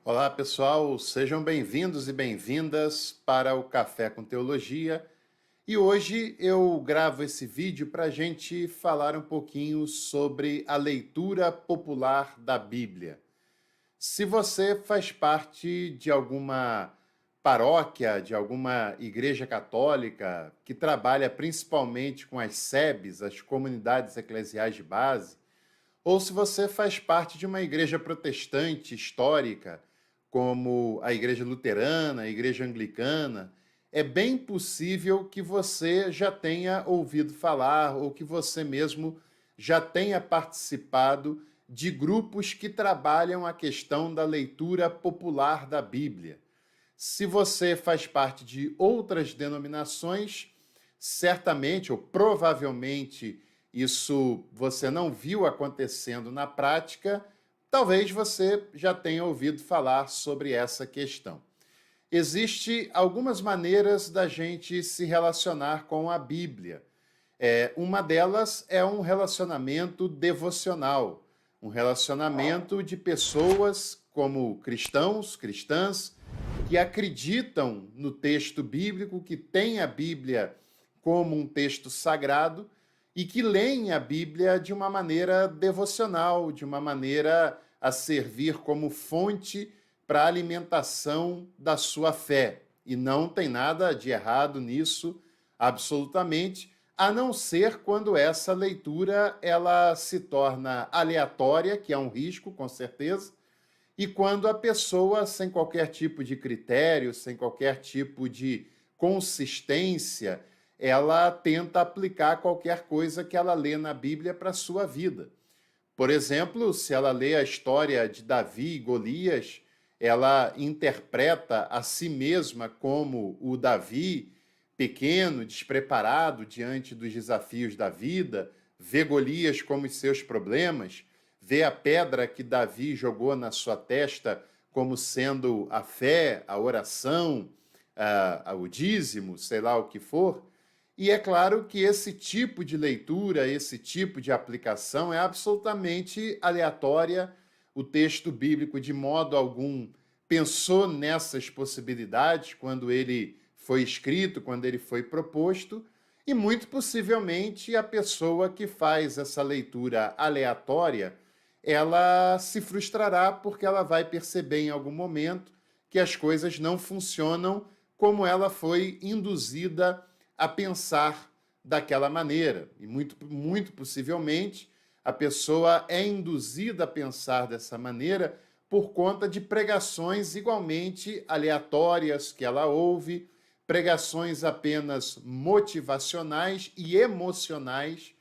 Olá, pessoal, sejam bem-vindos e bem-vindas para o Café com Teologia. E hoje eu gravo esse vídeo para a gente falar um pouquinho sobre a leitura popular da Bíblia. Se você faz parte de alguma paróquia, de alguma igreja católica que trabalha principalmente com as SEBs, as comunidades eclesiais de base, ou se você faz parte de uma igreja protestante histórica, como a igreja luterana, a igreja anglicana, é bem possível que você já tenha ouvido falar ou que você mesmo já tenha participado de grupos que trabalham a questão da leitura popular da Bíblia. Se você faz parte de outras denominações, certamente ou provavelmente isso você não viu acontecendo na prática, talvez você já tenha ouvido falar sobre essa questão. Existem algumas maneiras da gente se relacionar com a Bíblia. Uma delas é um relacionamento devocional, um relacionamento de pessoas como cristãos, cristãs, que acreditam no texto bíblico, que têm a Bíblia como um texto sagrado e que leem a Bíblia de uma maneira devocional, de uma maneira a servir como fonte para a alimentação da sua fé. E não tem nada de errado nisso, absolutamente, a não ser quando essa leitura ela se torna aleatória, que é um risco, com certeza, e quando a pessoa, sem qualquer tipo de critério, sem qualquer tipo de consistência, ela tenta aplicar qualquer coisa que ela lê na Bíblia para a sua vida. Por exemplo, se ela lê a história de Davi e Golias, ela interpreta a si mesma como o Davi pequeno, despreparado diante dos desafios da vida, vê Golias como os seus problemas, vê a pedra que Davi jogou na sua testa como sendo a fé, a oração, o dízimo, sei lá o que for. E é claro que esse tipo de leitura, esse tipo de aplicação é absolutamente aleatória. O texto bíblico, de modo algum, pensou nessas possibilidades quando ele foi escrito, quando ele foi proposto, e muito possivelmente a pessoa que faz essa leitura aleatória, ela se frustrará porque ela vai perceber em algum momento que as coisas não funcionam como ela foi induzida a pensar daquela maneira. E muito possivelmente a pessoa é induzida a pensar dessa maneira por conta de pregações igualmente aleatórias que ela ouve, pregações apenas motivacionais e emocionais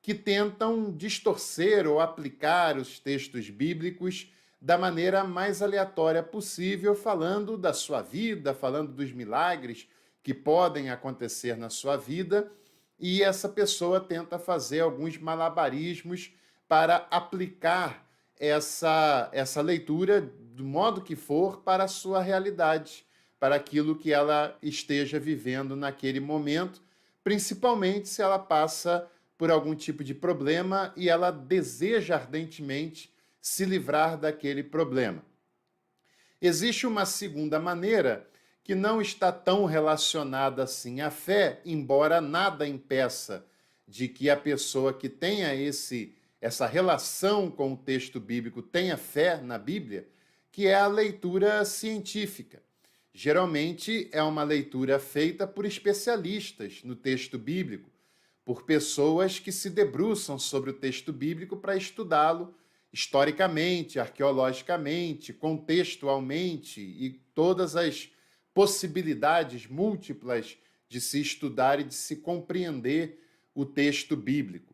que tentam distorcer ou aplicar os textos bíblicos da maneira mais aleatória possível, falando da sua vida, falando dos milagres que podem acontecer na sua vida, e essa pessoa tenta fazer alguns malabarismos para aplicar essa leitura, do modo que for, para a sua realidade, para aquilo que ela esteja vivendo naquele momento, principalmente se ela passa por algum tipo de problema e ela deseja ardentemente se livrar daquele problema. Existe uma segunda maneira que não está tão relacionada assim à fé, embora nada impeça de que a pessoa que tenha essa relação com o texto bíblico tenha fé na Bíblia, que é a leitura científica. Geralmente é uma leitura feita por especialistas no texto bíblico, por pessoas que se debruçam sobre o texto bíblico para estudá-lo historicamente, arqueologicamente, contextualmente e todas as possibilidades múltiplas de se estudar e de se compreender o texto bíblico.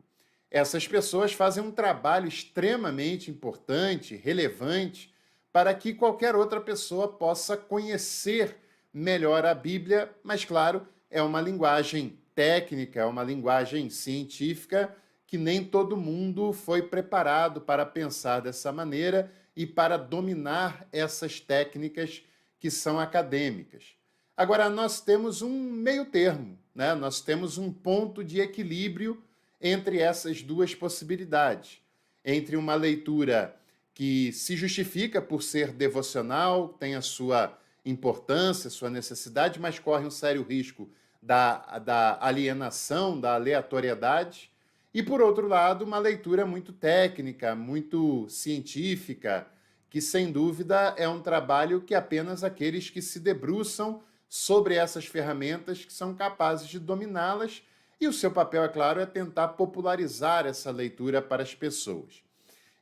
Essas pessoas fazem um trabalho extremamente importante, relevante, para que qualquer outra pessoa possa conhecer melhor a Bíblia, mas, claro, é uma linguagem técnica, é uma linguagem científica que nem todo mundo foi preparado para pensar dessa maneira e para dominar essas técnicas que são acadêmicas. Agora, nós temos um meio termo, né? Nós temos um ponto de equilíbrio entre essas duas possibilidades, entre uma leitura que se justifica por ser devocional, tem a sua importância, sua necessidade, mas corre um sério risco da alienação, da aleatoriedade. E, por outro lado, uma leitura muito técnica, muito científica, que, sem dúvida, é um trabalho que apenas aqueles que se debruçam sobre essas ferramentas que são capazes de dominá-las, e o seu papel, é claro, é tentar popularizar essa leitura para as pessoas.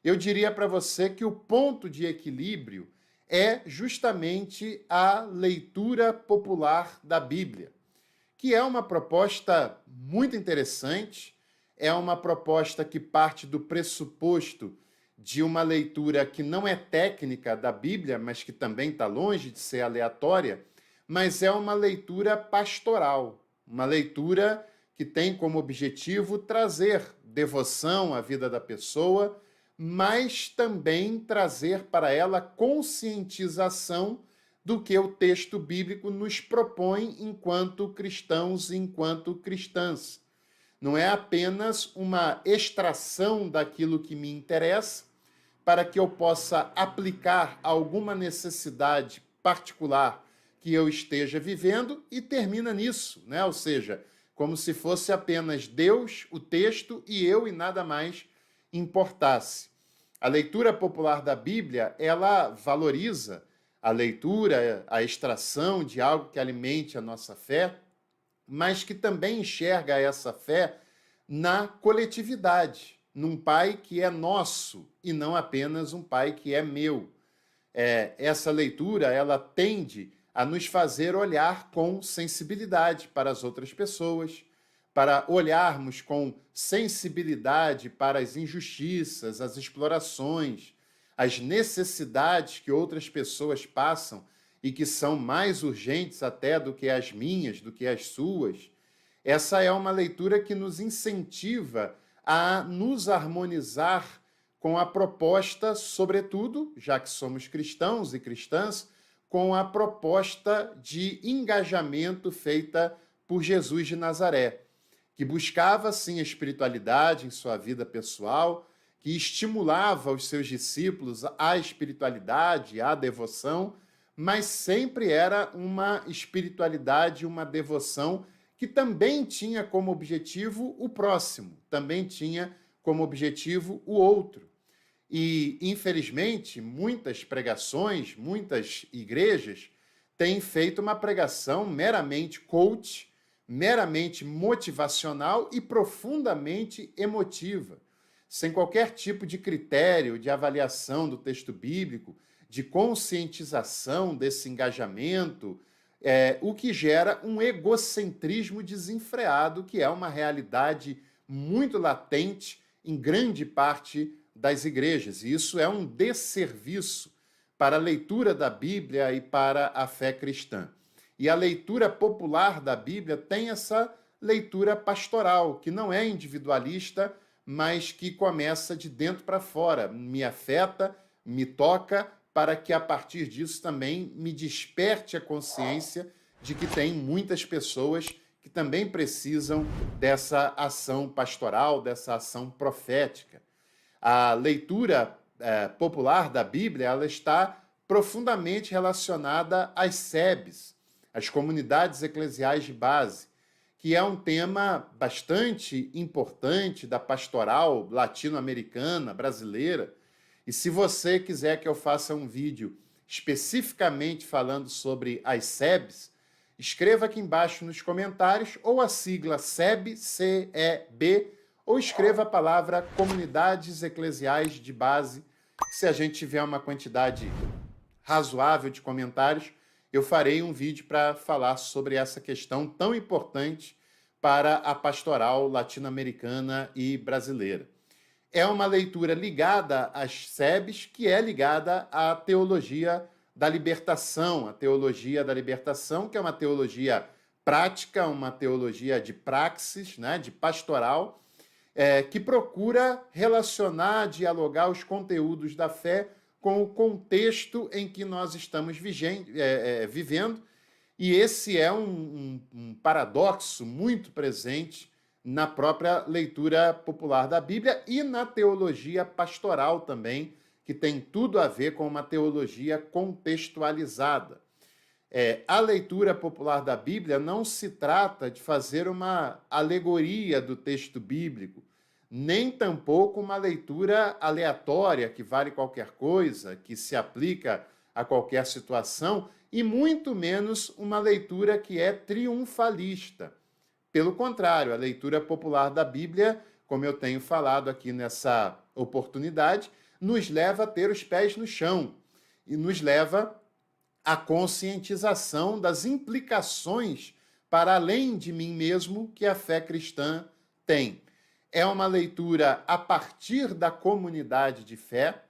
Eu diria para você que o ponto de equilíbrio é justamente a leitura popular da Bíblia, que é uma proposta muito interessante, é uma proposta que parte do pressuposto de uma leitura que não é técnica da Bíblia, mas que também está longe de ser aleatória, mas é uma leitura pastoral, uma leitura que tem como objetivo trazer devoção à vida da pessoa, mas também trazer para ela conscientização do que o texto bíblico nos propõe enquanto cristãos e enquanto cristãs. Não é apenas uma extração daquilo que me interessa para que eu possa aplicar alguma necessidade particular que eu esteja vivendo e termina nisso, né? Ou seja, como se fosse apenas Deus, o texto e eu e nada mais importasse. A leitura popular da Bíblia, ela valoriza a leitura, a extração de algo que alimente a nossa fé, mas que também enxerga essa fé na coletividade, num Pai que é nosso e não apenas um Pai que é meu. Essa leitura, ela tende a nos fazer olhar com sensibilidade para as outras pessoas, para olharmos com sensibilidade para as injustiças, as explorações, as necessidades que outras pessoas passam e que são mais urgentes até do que as minhas, do que as suas. Essa é uma leitura que nos incentiva a nos harmonizar com a proposta, sobretudo, já que somos cristãos e cristãs, com a proposta de engajamento feita por Jesus de Nazaré, que buscava, sim, a espiritualidade em sua vida pessoal, que estimulava os seus discípulos à espiritualidade, à devoção, mas sempre era uma espiritualidade, uma devoção que também tinha como objetivo o próximo, também tinha como objetivo o outro. E, infelizmente, muitas pregações, muitas igrejas têm feito uma pregação meramente coach, meramente motivacional e profundamente emotiva, sem qualquer tipo de critério de avaliação do texto bíblico, de conscientização desse engajamento, o que gera um egocentrismo desenfreado, que é uma realidade muito latente em grande parte das igrejas. E isso é um desserviço para a leitura da Bíblia e para a fé cristã. E a leitura popular da Bíblia tem essa leitura pastoral, que não é individualista, mas que começa de dentro para fora, me afeta, me toca, para que a partir disso também me desperte a consciência de que tem muitas pessoas que também precisam dessa ação pastoral, dessa ação profética. A leitura popular da Bíblia, ela está profundamente relacionada às SEBs, as comunidades eclesiais de base, que é um tema bastante importante da pastoral latino-americana, brasileira. E se você quiser que eu faça um vídeo especificamente falando sobre as SEBs, escreva aqui embaixo nos comentários ou a sigla SEB, C-E-B, ou escreva a palavra Comunidades Eclesiais de Base. Se a gente tiver uma quantidade razoável de comentários, eu farei um vídeo para falar sobre essa questão tão importante para a pastoral latino-americana e brasileira. É uma leitura ligada às SEBs, que é ligada à teologia da libertação, a teologia da libertação, que é uma teologia prática, uma teologia de praxis, né, de pastoral, que procura relacionar, dialogar os conteúdos da fé com o contexto em que nós estamos vivendo, e esse é um paradoxo muito presente na própria leitura popular da Bíblia e na teologia pastoral também, que tem tudo a ver com uma teologia contextualizada. A leitura popular da Bíblia não se trata de fazer uma alegoria do texto bíblico, nem tampouco uma leitura aleatória que vale qualquer coisa, que se aplica a qualquer situação, e muito menos uma leitura que é triunfalista. Pelo contrário, a leitura popular da Bíblia, como eu tenho falado aqui nessa oportunidade, nos leva a ter os pés no chão e nos leva à conscientização das implicações para além de mim mesmo que a fé cristã tem. É uma leitura a partir da comunidade de fé.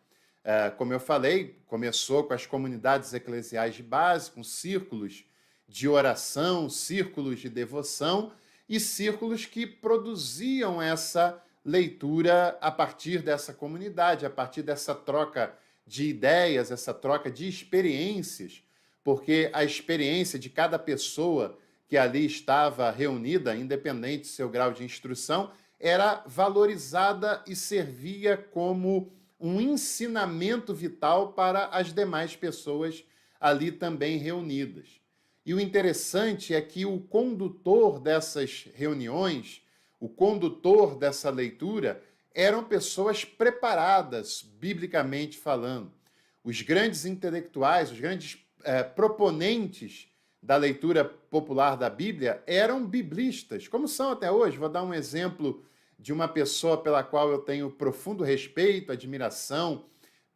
Como eu falei, começou com as comunidades eclesiais de base, com círculos de oração, círculos de devoção e círculos que produziam essa leitura a partir dessa comunidade, a partir dessa troca de ideias, essa troca de experiências, porque a experiência de cada pessoa que ali estava reunida, independente do seu grau de instrução, era valorizada e servia como um ensinamento vital para as demais pessoas ali também reunidas. E o interessante é que o condutor dessas reuniões, o condutor dessa leitura, eram pessoas preparadas, biblicamente falando. Os grandes intelectuais, os grandes proponentes da leitura popular da Bíblia eram biblistas, como são até hoje. Vou dar um exemplo de uma pessoa pela qual eu tenho profundo respeito, admiração,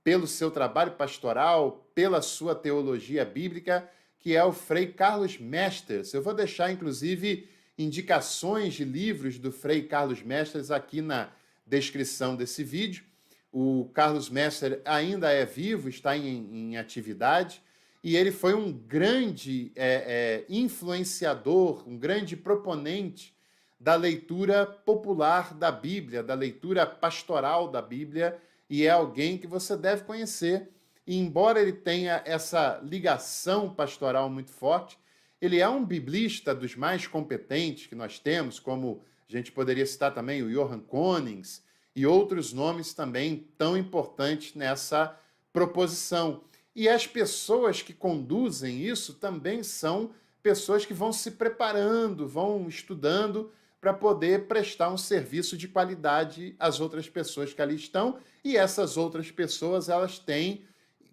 pelo seu trabalho pastoral, pela sua teologia bíblica, que é o Frei Carlos Mestres. Eu vou deixar, inclusive, indicações de livros do Frei Carlos Mestres aqui na descrição desse vídeo. O Carlos Mestres ainda é vivo, está em atividade, e ele foi um grande influenciador, um grande proponente da leitura popular da Bíblia, da leitura pastoral da Bíblia, e é alguém que você deve conhecer. E embora ele tenha essa ligação pastoral muito forte, ele é um biblista dos mais competentes que nós temos, como a gente poderia citar também o Johann Konings e outros nomes também tão importantes nessa proposição. E as pessoas que conduzem isso também são pessoas que vão se preparando, vão estudando para poder prestar um serviço de qualidade às outras pessoas que ali estão, e essas outras pessoas, elas têm,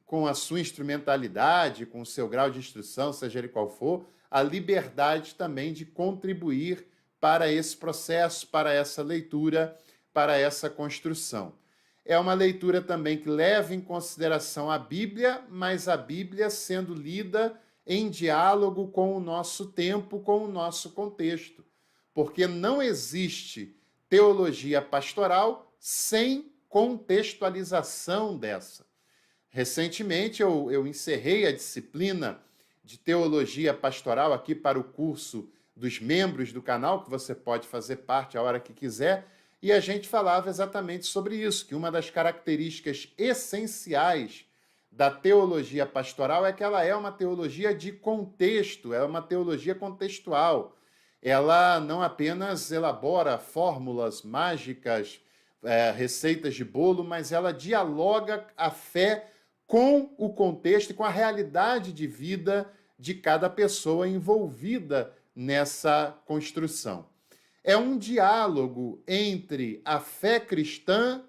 com a sua instrumentalidade, com o seu grau de instrução, seja ele qual for, a liberdade também de contribuir para esse processo, para essa leitura, para essa construção. É uma leitura também que leva em consideração a Bíblia, mas a Bíblia sendo lida em diálogo com o nosso tempo, com o nosso contexto. Porque não existe teologia pastoral sem contextualização dessa. Recentemente, eu encerrei a disciplina de teologia pastoral aqui para o curso dos membros do canal, que você pode fazer parte a hora que quiser, e a gente falava exatamente sobre isso, que uma das características essenciais da teologia pastoral é que ela é uma teologia de contexto, é uma teologia contextual. Ela não apenas elabora fórmulas mágicas, receitas de bolo, mas ela dialoga a fé com o contexto e com a realidade de vida de cada pessoa envolvida nessa construção. É um diálogo entre a fé cristã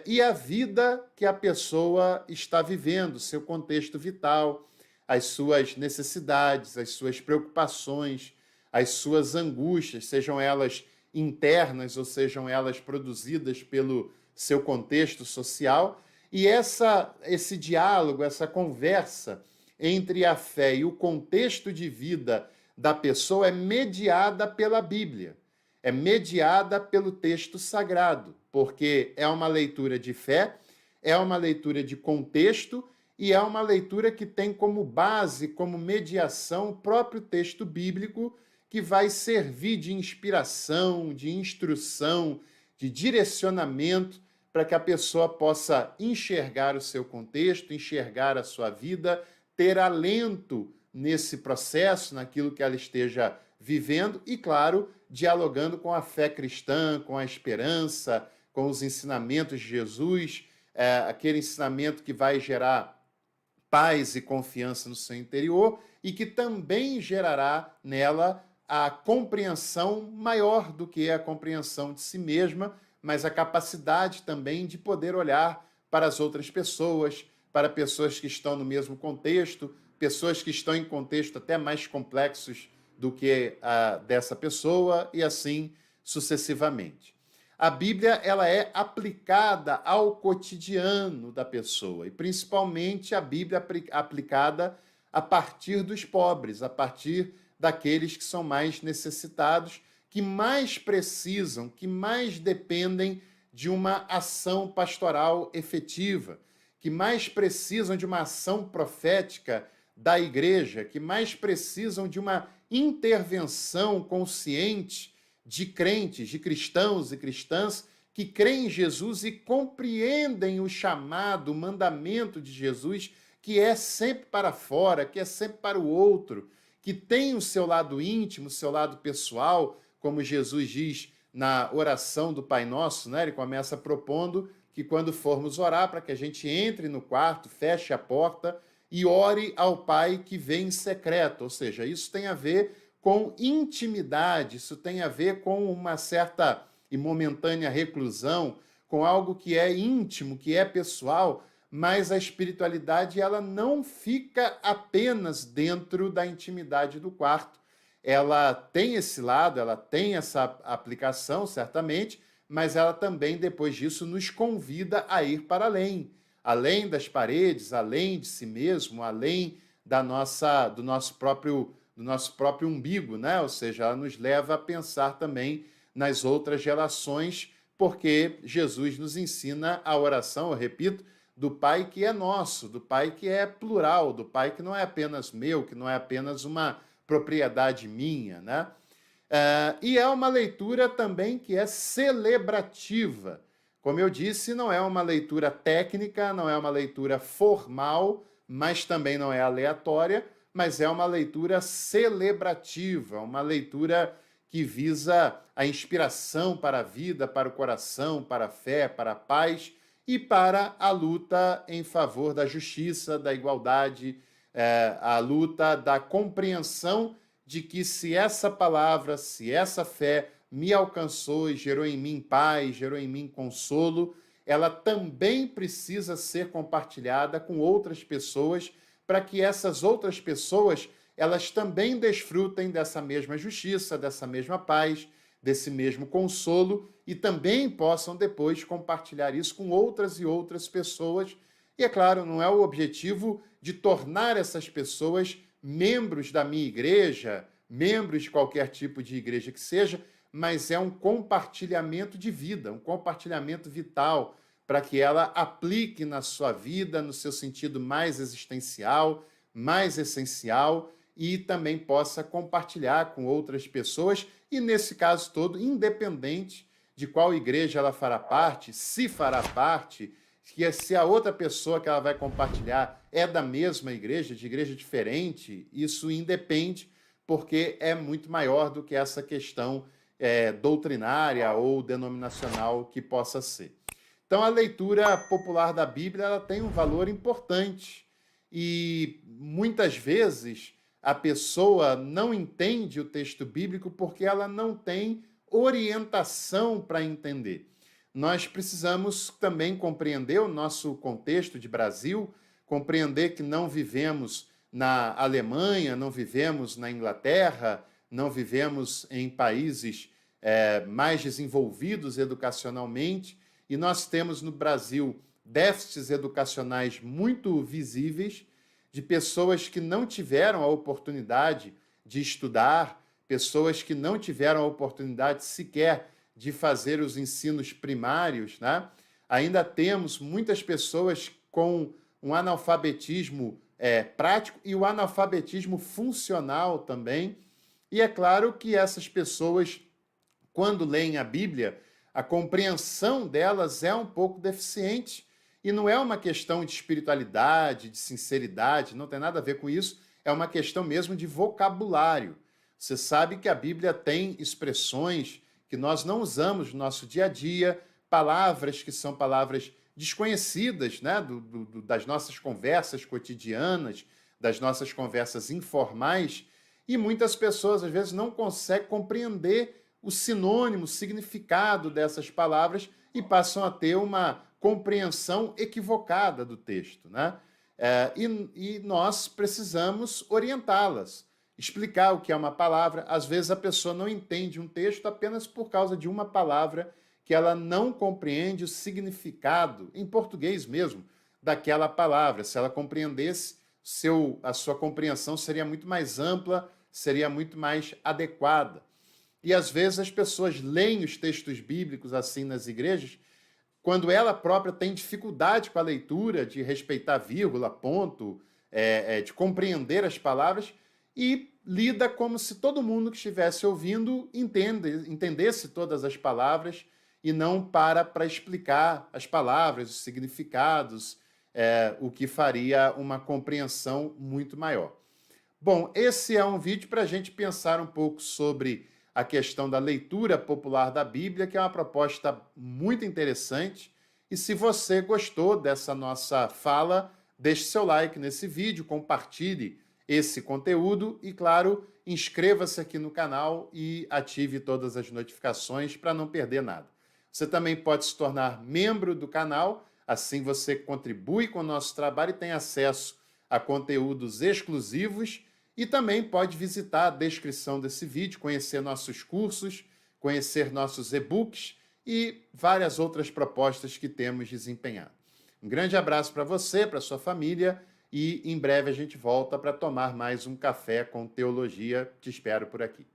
e a vida que a pessoa está vivendo, seu contexto vital, as suas necessidades, as suas preocupações, as suas angústias, sejam elas internas ou sejam elas produzidas pelo seu contexto social. E esse diálogo, essa conversa entre a fé e o contexto de vida da pessoa é mediada pela Bíblia, é mediada pelo texto sagrado, porque é uma leitura de fé, é uma leitura de contexto e é uma leitura que tem como base, como mediação, o próprio texto bíblico, que vai servir de inspiração, de instrução, de direcionamento para que a pessoa possa enxergar o seu contexto, enxergar a sua vida, ter alento nesse processo, naquilo que ela esteja vivendo e, claro, dialogando com a fé cristã, com a esperança, com os ensinamentos de Jesus, aquele ensinamento que vai gerar paz e confiança no seu interior e que também gerará nela a compreensão maior do que a compreensão de si mesma, mas a capacidade também de poder olhar para as outras pessoas, para pessoas que estão no mesmo contexto, pessoas que estão em contexto até mais complexos do que a dessa pessoa e assim sucessivamente. A Bíblia ela é aplicada ao cotidiano da pessoa e principalmente a Bíblia aplicada a partir dos pobres, a partir daqueles que são mais necessitados, que mais precisam, que mais dependem de uma ação pastoral efetiva, que mais precisam de uma ação profética da igreja, que mais precisam de uma intervenção consciente de crentes, de cristãos e cristãs que creem em Jesus e compreendem o chamado, o mandamento de Jesus, que é sempre para fora, que é sempre para o outro, que tem o seu lado íntimo, o seu lado pessoal, como Jesus diz na oração do Pai Nosso, né? Ele começa propondo que quando formos orar, para que a gente entre no quarto, feche a porta e ore ao Pai que vem em secreto. Ou seja, isso tem a ver com intimidade, isso tem a ver com uma certa e momentânea reclusão, com algo que é íntimo, que é pessoal, mas a espiritualidade ela não fica apenas dentro da intimidade do quarto. Ela tem esse lado, ela tem essa aplicação, certamente, mas ela também, depois disso, nos convida a ir para além, além das paredes, além de si mesmo, além do nosso próprio umbigo, né? Ou seja, ela nos leva a pensar também nas outras relações, porque Jesus nos ensina a oração, eu repito, do Pai que é nosso, do Pai que é plural, do Pai que não é apenas meu, que não é apenas uma propriedade minha, né? E é uma leitura também que é celebrativa. Como eu disse, não é uma leitura técnica, não é uma leitura formal, mas também não é aleatória, mas é uma leitura celebrativa, uma leitura que visa a inspiração para a vida, para o coração, para a fé, para a paz e para a luta em favor da justiça, da igualdade, a luta da compreensão de que se essa palavra, se essa fé me alcançou e gerou em mim paz, gerou em mim consolo, ela também precisa ser compartilhada com outras pessoas, para que essas outras pessoas elas também desfrutem dessa mesma justiça, dessa mesma paz, desse mesmo consolo e também possam depois compartilhar isso com outras e outras pessoas. E, é claro, não é o objetivo de tornar essas pessoas membros da minha igreja, membros de qualquer tipo de igreja que seja, mas é um compartilhamento de vida, um compartilhamento vital, para que ela aplique na sua vida, no seu sentido mais existencial, mais essencial, e também possa compartilhar com outras pessoas, e nesse caso todo, independente de qual igreja ela fará parte, se fará parte, que se a outra pessoa que ela vai compartilhar é da mesma igreja, de igreja diferente, isso independe, porque é muito maior do que essa questão doutrinária ou denominacional que possa ser. Então, a leitura popular da Bíblia ela tem um valor importante e, muitas vezes, a pessoa não entende o texto bíblico porque ela não tem orientação para entender. Nós precisamos também compreender o nosso contexto de Brasil, compreender que não vivemos na Alemanha, não vivemos na Inglaterra, não vivemos em países mais desenvolvidos educacionalmente, e nós temos no Brasil déficits educacionais muito visíveis de pessoas que não tiveram a oportunidade de estudar, pessoas que não tiveram a oportunidade sequer de fazer os ensinos primários, né? Ainda temos muitas pessoas com um analfabetismo prático e o analfabetismo funcional também. E é claro que essas pessoas, quando leem a Bíblia, a compreensão delas é um pouco deficiente. E não é uma questão de espiritualidade, de sinceridade, não tem nada a ver com isso, é uma questão mesmo de vocabulário. Você sabe que a Bíblia tem expressões que nós não usamos no nosso dia a dia, palavras que são palavras desconhecidas, né, das nossas conversas cotidianas, das nossas conversas informais, e muitas pessoas, às vezes, não conseguem compreender o sinônimo, o significado dessas palavras e passam a ter uma compreensão equivocada do texto, né? E nós precisamos orientá-las, explicar o que é uma palavra. Às vezes a pessoa não entende um texto apenas por causa de uma palavra que ela não compreende o significado, em português mesmo, daquela palavra. Se ela compreendesse, a sua compreensão seria muito mais ampla, seria muito mais adequada. E às vezes as pessoas leem os textos bíblicos assim nas igrejas, quando ela própria tem dificuldade com a leitura, de respeitar vírgula, ponto, de compreender as palavras, e lida como se todo mundo que estivesse ouvindo entendesse todas as palavras e não para explicar as palavras, os significados, o que faria uma compreensão muito maior. Bom, esse é um vídeo para a gente pensar um pouco sobre a questão da leitura popular da Bíblia, que é uma proposta muito interessante. E se você gostou dessa nossa fala, deixe seu like nesse vídeo, compartilhe esse conteúdo e, claro, inscreva-se aqui no canal e ative todas as notificações para não perder nada. Você também pode se tornar membro do canal, assim você contribui com o nosso trabalho e tem acesso a conteúdos exclusivos. E também pode visitar a descrição desse vídeo, conhecer nossos cursos, conhecer nossos e-books e várias outras propostas que temos desempenhado. Um grande abraço para você, para sua família, e em breve a gente volta para tomar mais um café com teologia. Te espero por aqui.